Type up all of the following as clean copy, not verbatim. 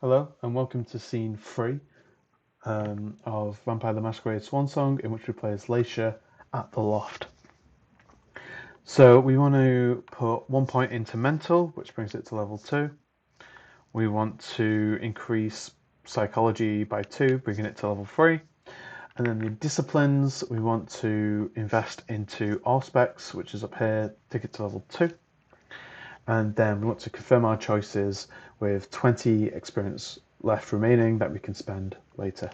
Hello and welcome to scene 3 of Vampire the Masquerade Swansong, in which we play as Leysha at the Loft. So we want to put 1 point into mental, which brings it to level 2. We want to increase psychology by 2, bringing it to level 3. And then the disciplines, we want to invest into Auspex, which is up here, take it to level 2. And then we want to confirm our choices with 20 experience left remaining that we can spend later.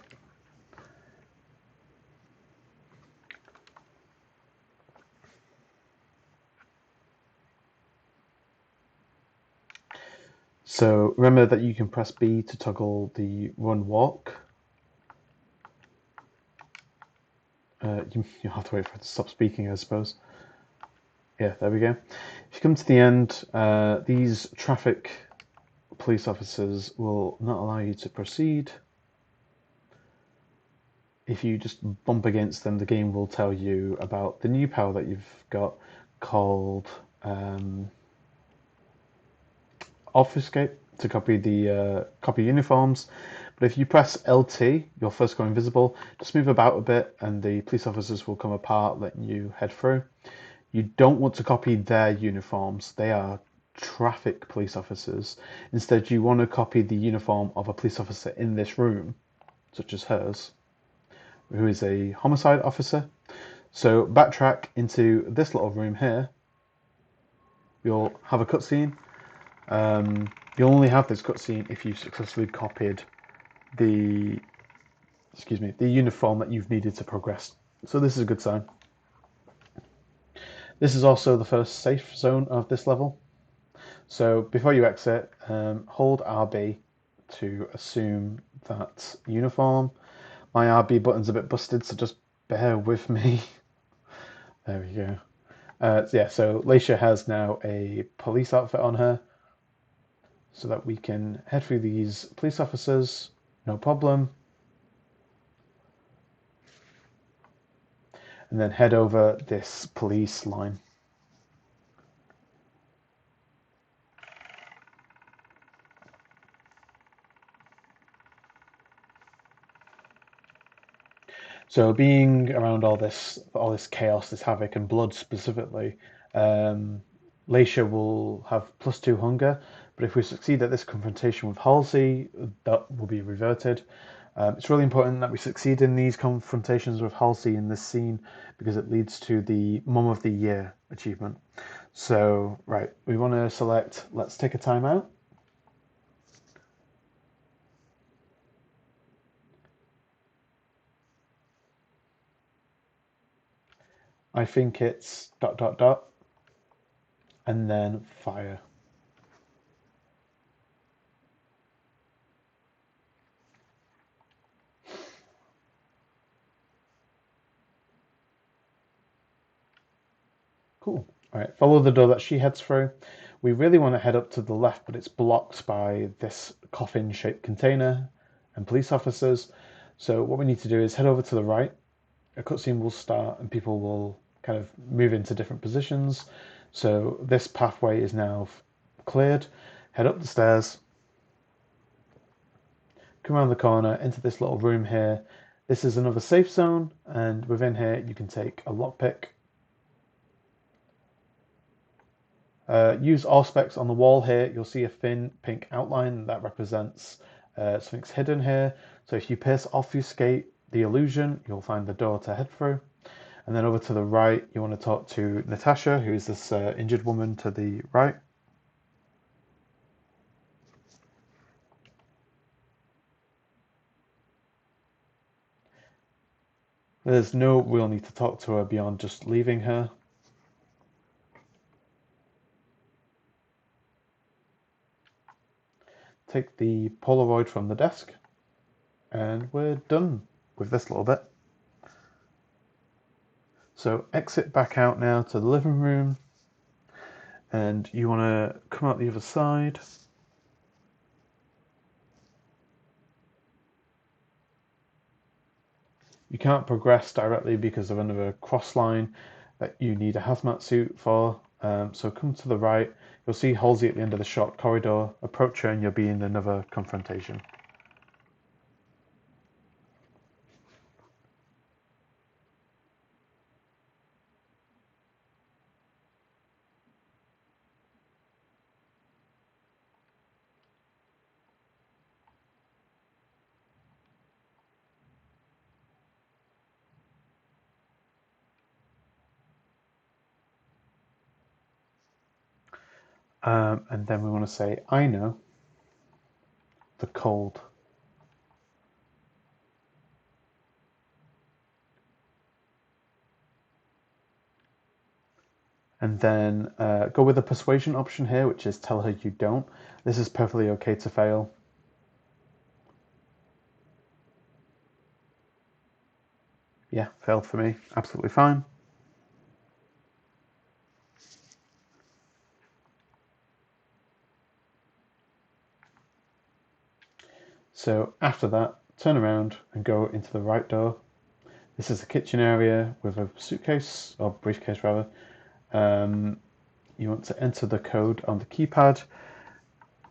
So remember that you can press B to toggle the run walk. You'll have to wait for it to stop speaking, I suppose. Yeah, there we go. If you come to the end, these traffic police officers will not allow you to proceed. If you just bump against them, the game will tell you about the new power that you've got called obfuscate to copy the copy uniforms. But if you press LT, you'll first go invisible. Just move about a bit, and the police officers will come apart, letting you head through. You don't want to copy their uniforms; they are traffic police officers. Instead, you want to copy the uniform of a police officer in this room, such as hers, who is a homicide officer. So backtrack into this little room here. You'll have a cutscene. You'll only have this cutscene if you've successfully copied the uniform that you've needed to progress. So this is a good sign. This is also the first safe zone of this level. So before you exit, hold RB to assume that uniform. My RB button's a bit busted, so just bear with me. There we go. So Leysha has now a police outfit on her, so that we can head through these police officers, no problem. And then head over this police line. So being around all this chaos, this havoc and blood specifically, Leysha will have +2 hunger, but if we succeed at this confrontation with Halsey, that will be reverted. It's really important that we succeed in these confrontations with Halsey in this scene because it leads to the Mum of the Year achievement. So, right, we want to select Let's Take a Time Out. I think it's ... and then fire. Cool. All right, follow the door that she heads through. We really want to head up to the left, but it's blocked by this coffin-shaped container and police officers. So what we need to do is head over to the right. A cutscene will start and people will kind of move into different positions. So this pathway is now cleared. Head up the stairs. Come around the corner into this little room here. This is another safe zone, and within here you can take a lockpick. Use Auspex on the wall here. You'll see a thin pink outline that represents something's hidden here. So if you pierce obfuscate the illusion, you'll find the door to head through. And then over to the right, you want to talk to Natasha, who is this injured woman to the right. There's no real need to talk to her beyond just leaving her. Take the Polaroid from the desk, and we're done with this little bit. So exit back out now to the living room, and you want to come out the other side. You can't progress directly because of another cross line that you need a hazmat suit for. So come to the right, you'll see Halsey at the end of the short corridor. Approach her and you'll be in another confrontation. And then we want to say, I know the cold. And then go with the persuasion option here, which is tell her you don't. This is perfectly okay to fail. Yeah, failed for me. Absolutely fine. So after that, turn around and go into the right door. This is the kitchen area with a suitcase, or briefcase rather. You want to enter the code on the keypad,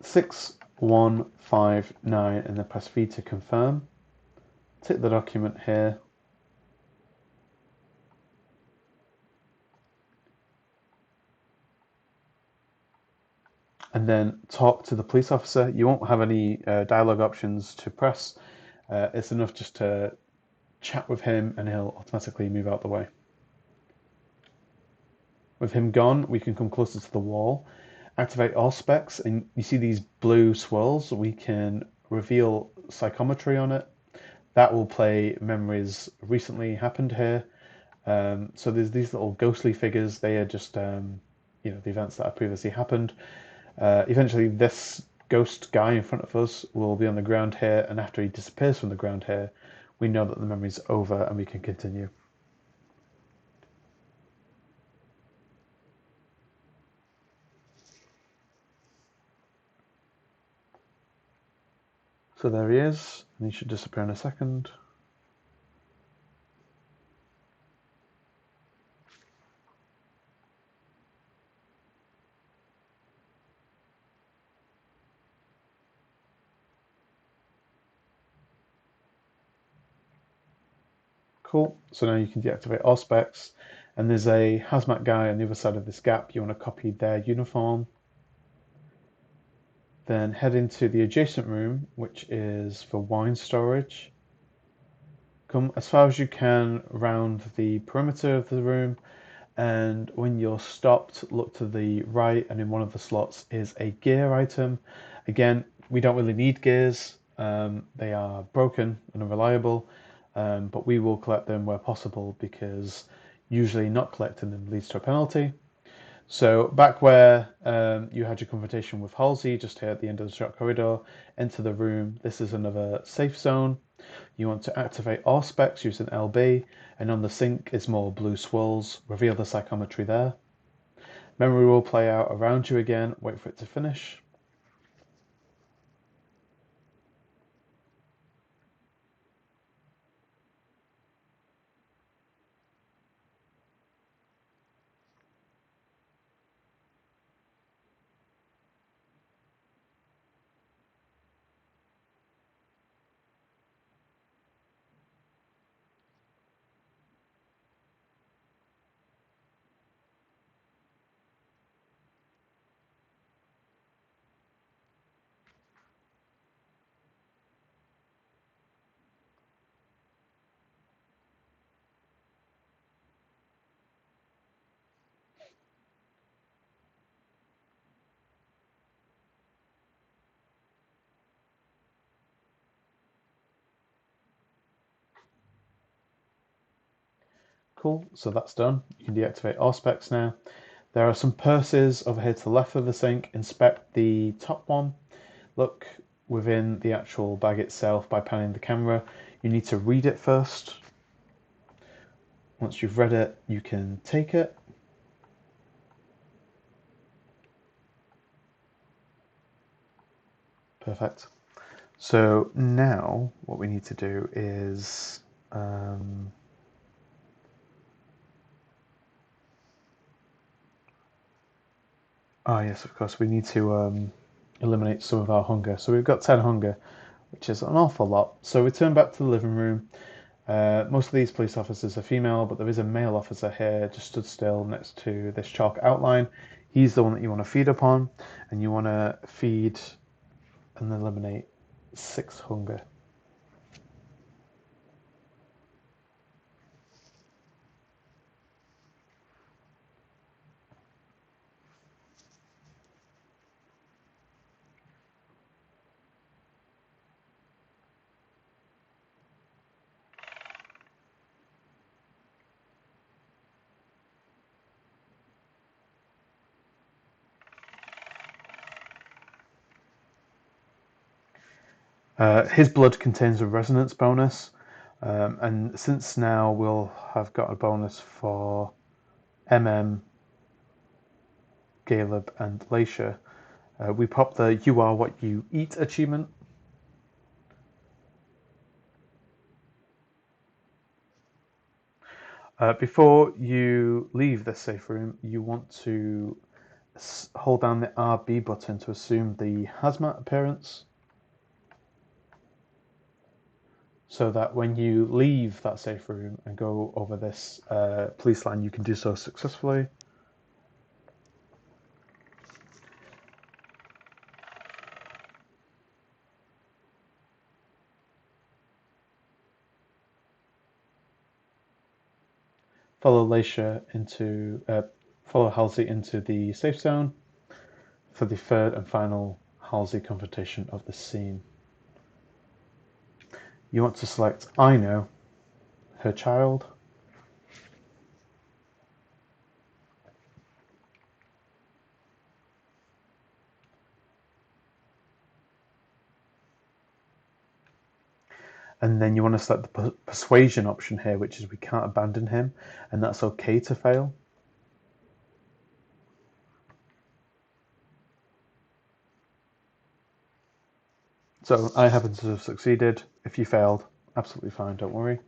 6159, and then press V to confirm. Tick the document here. And then talk to the police officer. You won't have any dialogue options to press. It's enough just to chat with him and he'll automatically move out the way. With him gone, we can come closer to the wall, activate all specs, and you see these blue swirls. We can reveal psychometry on it. That will play memories recently happened here. So there's these little ghostly figures. They are just, the events that have previously happened. Eventually, this ghost guy in front of us will be on the ground here, and after he disappears from the ground here, we know that the memory's over and we can continue. So there he is, and he should disappear in a second. Cool. So now you can deactivate all specs, and there's a hazmat guy on the other side of this gap. You want to copy their uniform. Then head into the adjacent room, which is for wine storage. Come as far as you can around the perimeter of the room, and when you're stopped, look to the right, and in one of the slots is a gear item. Again, we don't really need gears. They are broken and unreliable, but we will collect them where possible because usually not collecting them leads to a penalty. So back where you had your confrontation with Halsey, just here at the end of the short corridor, enter the room. This is another safe zone. You want to activate all specs using LB, and on the sink is more blue swirls. Reveal the psychometry there. Memory will play out around you again. Wait for it to finish. Cool, so that's done. You can deactivate all specs now. There are some purses over here to the left of the sink. Inspect the top one. Look within the actual bag itself by panning the camera. You need to read it first. Once you've read it, you can take it. Perfect. So now what we need to do is Oh yes, of course. We need to eliminate some of our hunger. So we've got 10 hunger, which is an awful lot. So we turn back to the living room. Most of these police officers are female, but there is a male officer here, just stood still next to this chalk outline. He's the one that you want to feed upon, and you want to feed and eliminate 6 hunger. His blood contains a resonance bonus, and since now we'll have got a bonus for MM, Caleb, and Leysha, we pop the "You are what you eat" achievement. Before you leave the safe room, you want to hold down the RB button to assume the hazmat appearance, so that when you leave that safe room and go over this police line, you can do so successfully. Follow Leysha into follow Halsey into the safe zone for the third and final Halsey confrontation of the scene. You want to select I know her child. And then you want to select the persuasion option here, which is we can't abandon him, and that's okay to fail. So I happen to have succeeded. If you failed, absolutely fine, don't worry.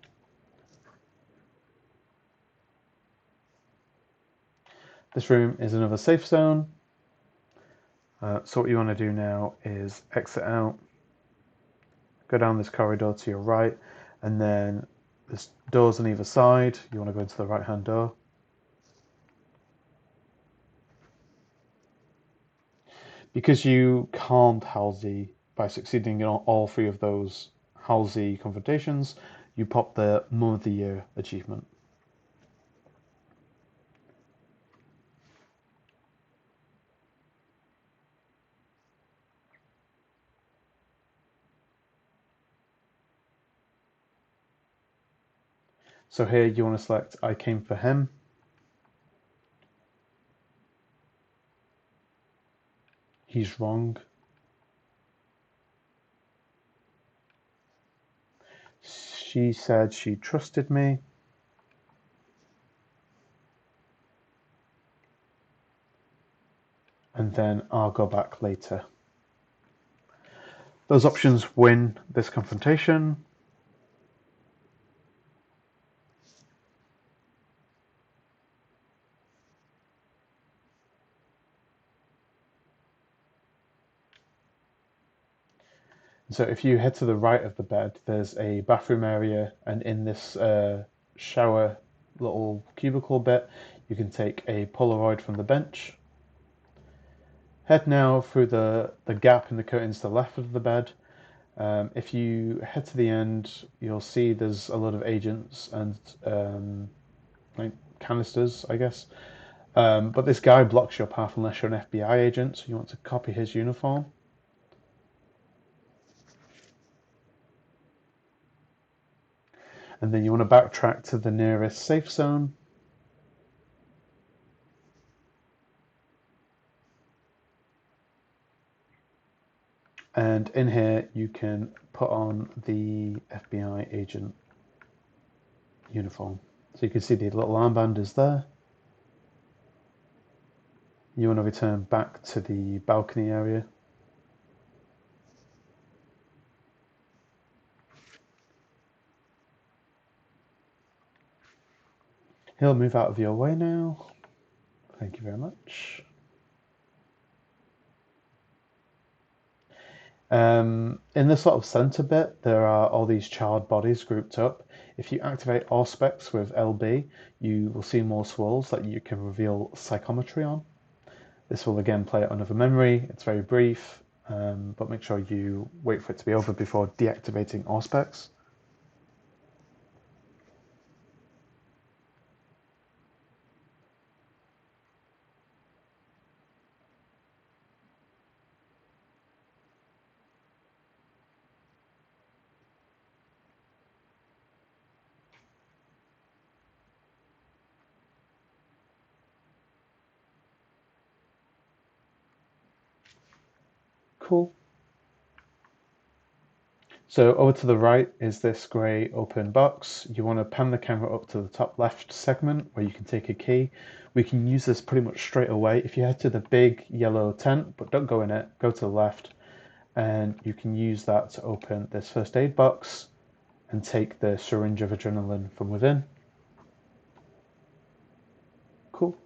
This room is another safe zone. So what you want to do now is exit out, go down this corridor to your right, and then there's doors on either side. You want to go into the right-hand door. Because you calmed Halsey by succeeding in all 3 of those Halsey confrontations, you pop the Mum of the Year achievement. So here you want to select I came for him. He's wrong. She said she trusted me. And then I'll go back later. Those options win this confrontation. So if you head to the right of the bed, there's a bathroom area, and in this shower little cubicle bit, you can take a Polaroid from the bench. Head now through the gap in the curtains to the left of the bed. If you head to the end, you'll see there's a lot of agents and like canisters, I guess. But this guy blocks your path unless you're an FBI agent, so you want to copy his uniform. And then you want to backtrack to the nearest safe zone. And in here, you can put on the FBI agent uniform. So you can see the little armband is there. You want to return back to the balcony area. He'll move out of your way now. Thank you very much. In the sort of center bit, there are all these charred bodies grouped up. If you activate Auspex with LB, you will see more swirls that you can reveal psychometry on. This will again play it on another memory. It's very brief, but make sure you wait for it to be over before deactivating Auspex. Cool. So over to the right is this grey open box. You want to pan the camera up to the top left segment where you can take a key. We can use this pretty much straight away. If you head to the big yellow tent, but don't go in it, go to the left, and you can use that to open this first aid box and take the syringe of adrenaline from within. Cool.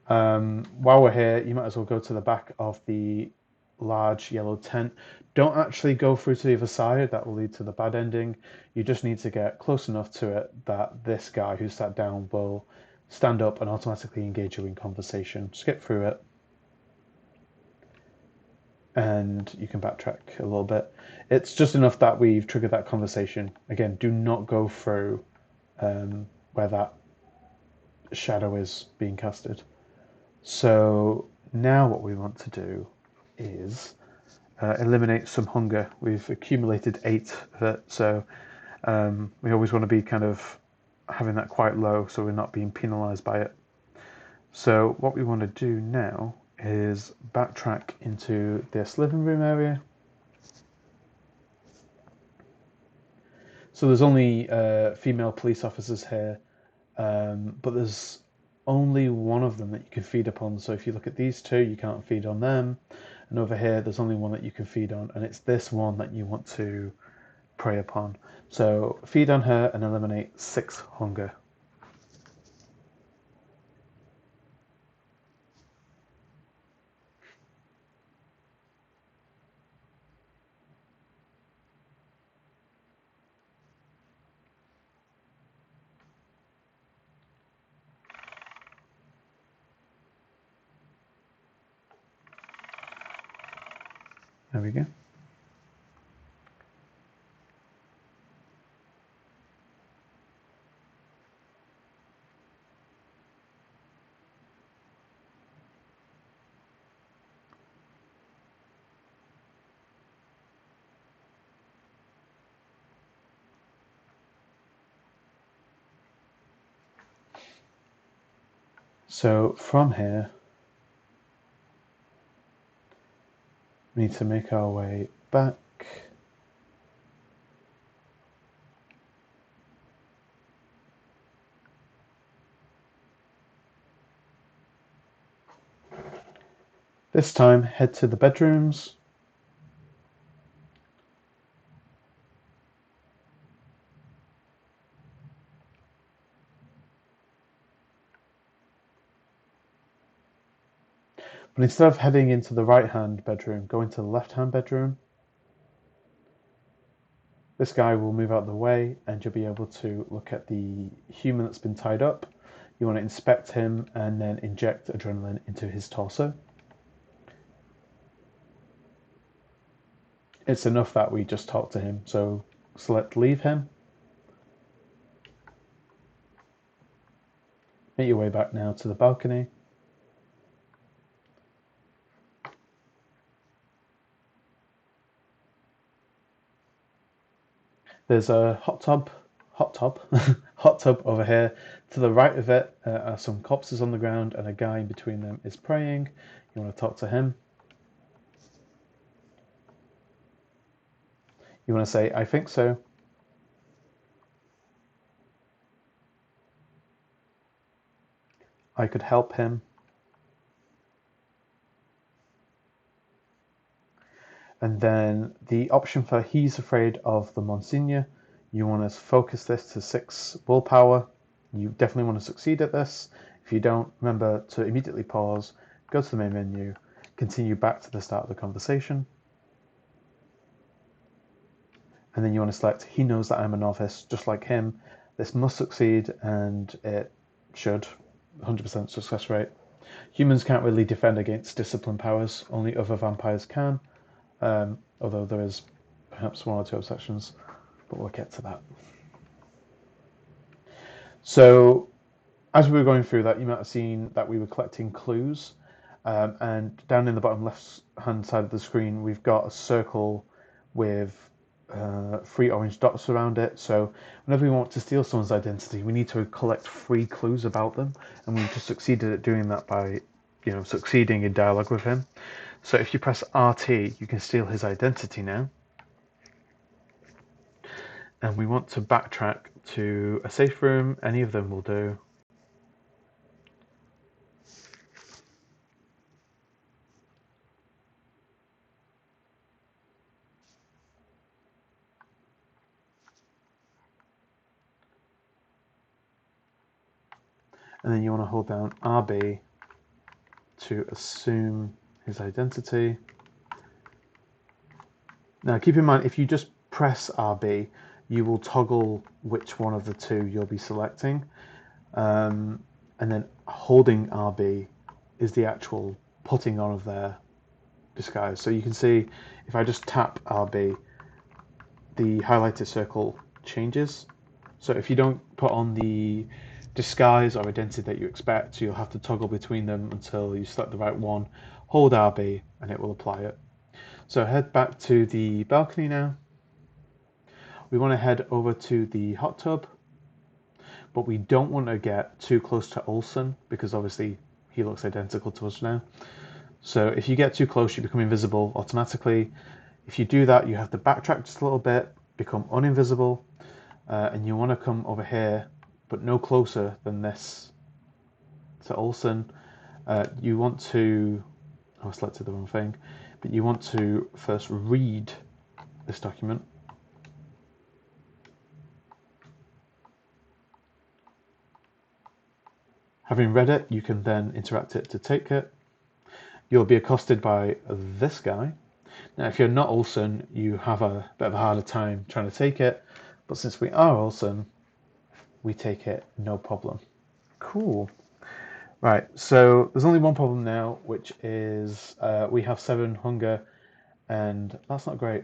While we're here, you might as well go to the back of the large yellow tent. Don't actually go through to the other side, that will lead to the bad ending. You just need to get close enough to it that this guy who sat down will stand up and automatically engage you in conversation. Skip through it, and you can backtrack a little bit. It's just enough that we've triggered that conversation. Again, do not go through where that shadow is being casted. So now what we want to do is eliminate some hunger. We've accumulated 8 of it, so we always want to be kind of having that quite low so we're not being penalized by it. So what we want to do now is backtrack into this living room area. So there's only female police officers here, but there's only one of them that you can feed upon. So if you look at these two, you can't feed on them. And over here, there's only one that you can feed on, and it's this one that you want to prey upon. So feed on her and eliminate 6 hunger. There we go. So from here, we need to make our way back. This time, head to the bedrooms. But instead of heading into the right-hand bedroom, go into the left-hand bedroom. This guy will move out of the way and you'll be able to look at the human that's been tied up. You want to inspect him and then inject adrenaline into his torso. It's enough that we just talk to him, so select leave him. Make your way back now to the balcony. There's a hot tub hot tub over here. To the right of it are some corpses on the ground and a guy in between them is praying. You want to talk to him. You want to say, I think so. I could help him. And then the option for he's afraid of the Monsignor, you want to focus this to 6 willpower. You definitely want to succeed at this. If you don't, remember to immediately pause, go to the main menu, continue back to the start of the conversation. and then you want to select he knows that I'm a novice, just like him. This must succeed, and it should. 100% success rate. Humans can't really defend against discipline powers, only other vampires can, although there is perhaps one or two exceptions, but we'll get to that. So, as we were going through that, you might have seen that we were collecting clues, and down in the bottom left-hand side of the screen, we've got a circle with 3 orange dots around it. So whenever we want to steal someone's identity, we need to collect 3 clues about them, and we just succeeded at doing that by, succeeding in dialogue with him. So if you press RT, you can steal his identity now. And we want to backtrack to a safe room. Any of them will do. And then you want to hold down RB to assume his identity. Now keep in mind, if you just press RB, you will toggle which one of the 2 you'll be selecting. And then holding RB is the actual putting on of their disguise. So you can see if I just tap RB, the highlighted circle changes. So if you don't put on the disguise or identity that you expect, you'll have to toggle between them until you select the right one. Hold RB and it will apply it. So head back to the balcony now. We want to head over to the hot tub, but we don't want to get too close to Olsen because obviously he looks identical to us now. So if you get too close, you become invisible automatically. If you do that, you have to backtrack just a little bit, become uninvisible, and you want to come over here, but no closer than this to Olsen. You want to, I selected the wrong thing, but you want to first read this document. Having read it, you can then interact it to take it. You'll be accosted by this guy. Now, if you're not Olsen, you have a bit of a harder time trying to take it, but since we are Olsen, we take it no problem. Cool. Right, so there's only one problem now, which is we have 7 hunger, and that's not great.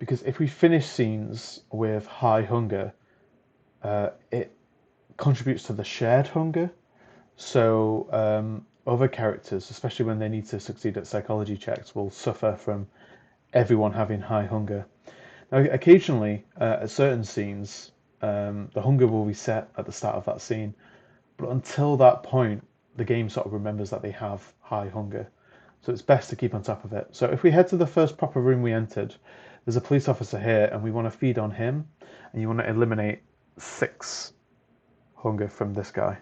Because if we finish scenes with high hunger, it contributes to the shared hunger. So other characters, especially when they need to succeed at psychology checks, will suffer from everyone having high hunger. Now, occasionally, at certain scenes, the hunger will reset at the start of that scene, but until that point, the game sort of remembers that they have high hunger. So it's best to keep on top of it. So if we head to the first proper room we entered, there's a police officer here, and we want to feed on him, and you want to eliminate 6 hunger from this guy.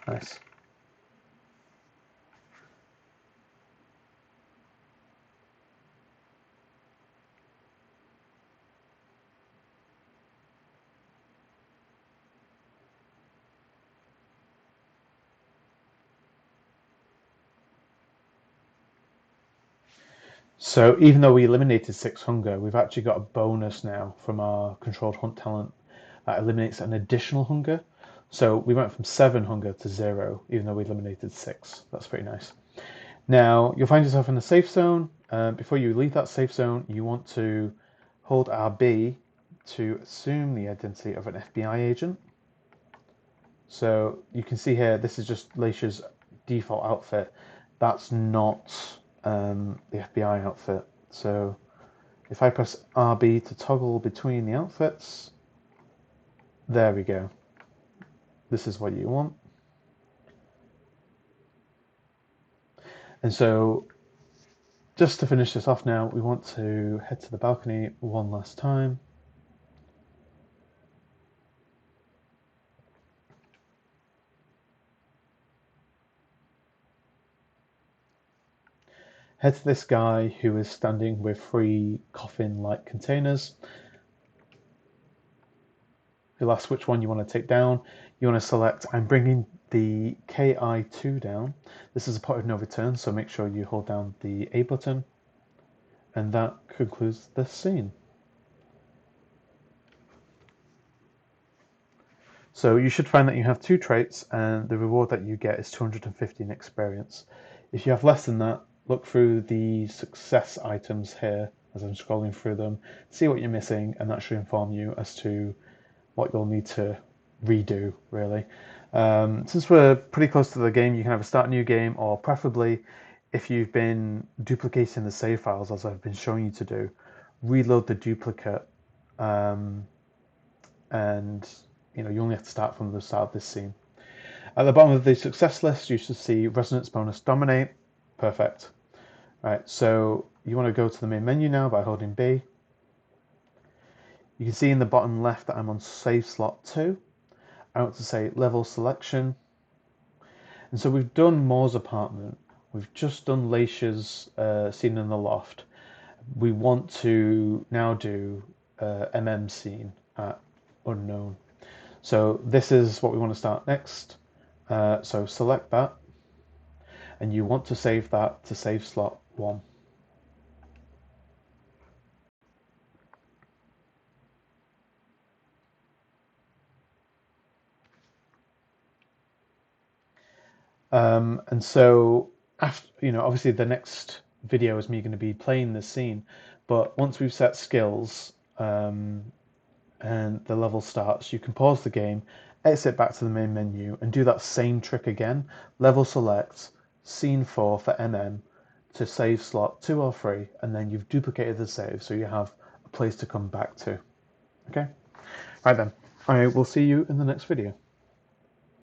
Nice. So even though we eliminated 6 hunger, we've actually got a bonus now from our controlled hunt talent that eliminates an additional hunger. So we went from 7 hunger to 0, even though we eliminated 6. That's pretty nice. Now, you'll find yourself in a safe zone. Before you leave that safe zone, you want to hold RB to assume the identity of an FBI agent. So you can see here, this is just Leysha's default outfit. That's not the FBI outfit. So if I press RB to toggle between the outfits, there we go. This is what you want. And so just to finish this off now, we want to head to the balcony one last time. head to this guy who is standing with 3 coffin-like containers. You'll ask which one you want to take down. You want to select, I'm bringing the KI2 down. This is a point of no return, so make sure you hold down the A button. And that concludes this scene. So you should find that you have 2 traits, and the reward that you get is 215 experience. If you have less than that, look through the success items here as I'm scrolling through them, see what you're missing, and that should inform you as to what you'll need to redo, really. Since we're pretty close to the game, you can either start a new game, or preferably, if you've been duplicating the save files as I've been showing you to do, reload the duplicate, and you only have to start from the start of this scene. At the bottom of the success list, you should see Resonance Bonus Dominate. Perfect. Right, so you want to go to the main menu now by holding B. You can see in the bottom left that I'm on save slot 2. I want to say level selection. And so we've done Moore's apartment. We've just done Leysha's scene in the loft. We want to now do MM scene at unknown. So this is what we want to start next. So select that. And you want to save that to save slot 1. And so after, obviously the next video is me going to be playing this scene, but once we've set skills and the level starts, you can pause the game, exit back to the main menu, and do that same trick again. Level select scene 4 for MM to save slot 2 or 3, and then you've duplicated the save, so you have a place to come back to. Okay, right then. I will see you in the next video.